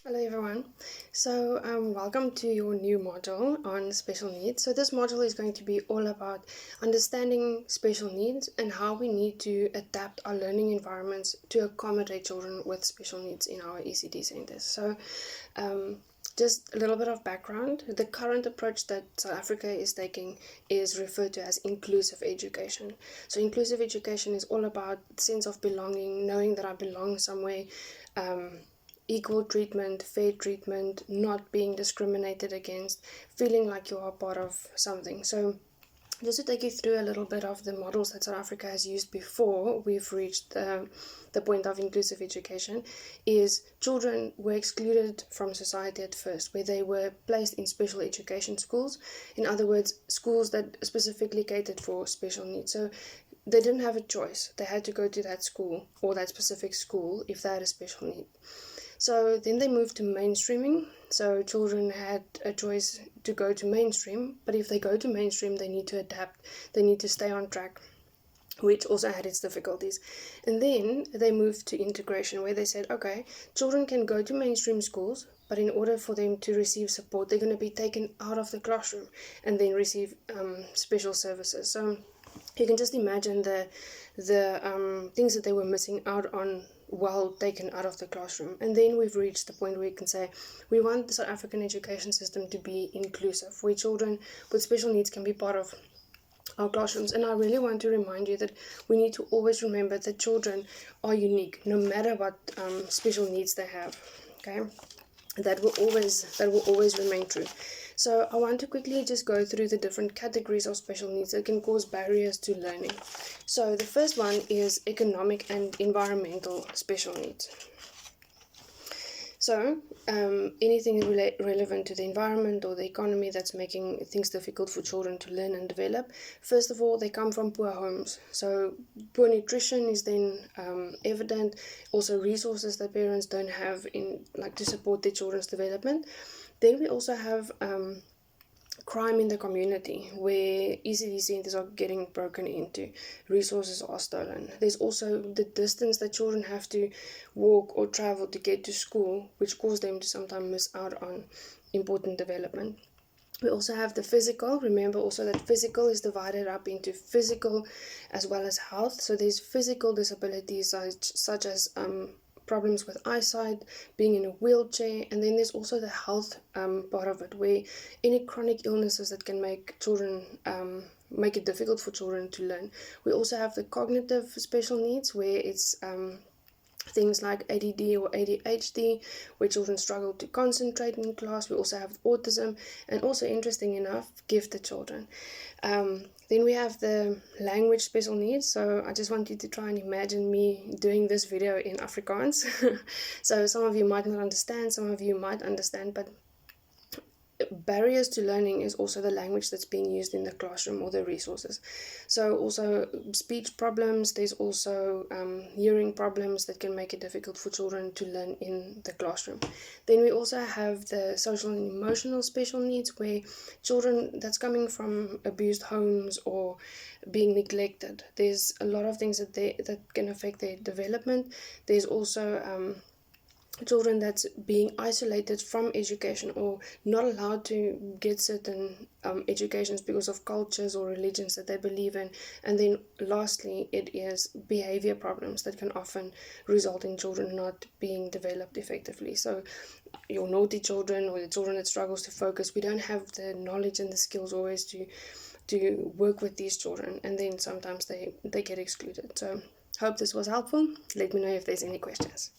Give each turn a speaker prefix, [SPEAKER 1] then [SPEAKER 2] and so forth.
[SPEAKER 1] Hello everyone. So welcome to your new module on special needs. So this module is going to be all about understanding special needs and how we need to adapt our learning environments to accommodate children with special needs in our ECD centers. So just a little bit of background. The current approach that South Africa is taking is referred to as inclusive education. So inclusive education is all about the sense of belonging, knowing that I belong somewhere, equal treatment, fair treatment, not being discriminated against, feeling like you are part of something. So just to take you through a little bit of the models that South Africa has used before we've reached the point of inclusive education, is children were excluded from society at first, where they were placed in special education schools. In other words, schools that specifically catered for special needs. So they didn't have a choice. They had to go to that school or that specific school if they had a special need. So then they moved to mainstreaming. So children had a choice to go to mainstream, but if they go to mainstream, they need to adapt, they need to stay on track, which also had its difficulties. And then they moved to integration, where they said, okay, children can go to mainstream schools, but in order for them to receive support, they're going to be taken out of the classroom and then receive special services. So you can just imagine the things that they were missing out on while taken out of the classroom. And then we've reached the point where we can say we want the South African education system to be inclusive, where children with special needs can be part of our classrooms. And I really want to remind you that we need to always remember that children are unique, no matter what special needs they have. Okay, that will always remain true. So I want to quickly just go through the different categories of special needs that can cause barriers to learning. So the first one is economic and environmental special needs. So anything relevant to the environment or the economy that's making things difficult for children to learn and develop. First of all, they come from poor homes. So poor nutrition is then evident. Also resources that parents don't have to support their children's development. Then we also have crime in the community, where ECD centers are getting broken into, resources are stolen. There's also the distance that children have to walk or travel to get to school, which cause them to sometimes miss out on important development. We also have the physical. Remember also that physical is divided up into physical as well as health. So there's physical disabilities such as problems with eyesight, being in a wheelchair, and then there's also the health part of it, where any chronic illnesses that can make it difficult for children to learn. We also have the cognitive special needs, where it's things like ADD or ADHD, where children struggle to concentrate in class. We also have autism, and also, interesting enough, gifted children. Then we have the language special needs. So I just want you to try and imagine me doing this video in Afrikaans. So some of you might not understand, some of you might understand, but barriers to learning is also the language that's being used in the classroom or the resources. So also speech problems, there's also hearing problems that can make it difficult for children to learn in the classroom. Then we also have the social and emotional special needs, where children that's coming from abused homes or being neglected, there's a lot of things that can affect their development. There's also children that's being isolated from education or not allowed to get certain educations because of cultures or religions that they believe in. And then lastly, it is behavior problems that can often result in children not being developed effectively. So your naughty children or the children that struggles to focus, we don't have the knowledge and the skills always to work with these children, and then sometimes they get excluded. So hope this was helpful. Let me know if there's any questions.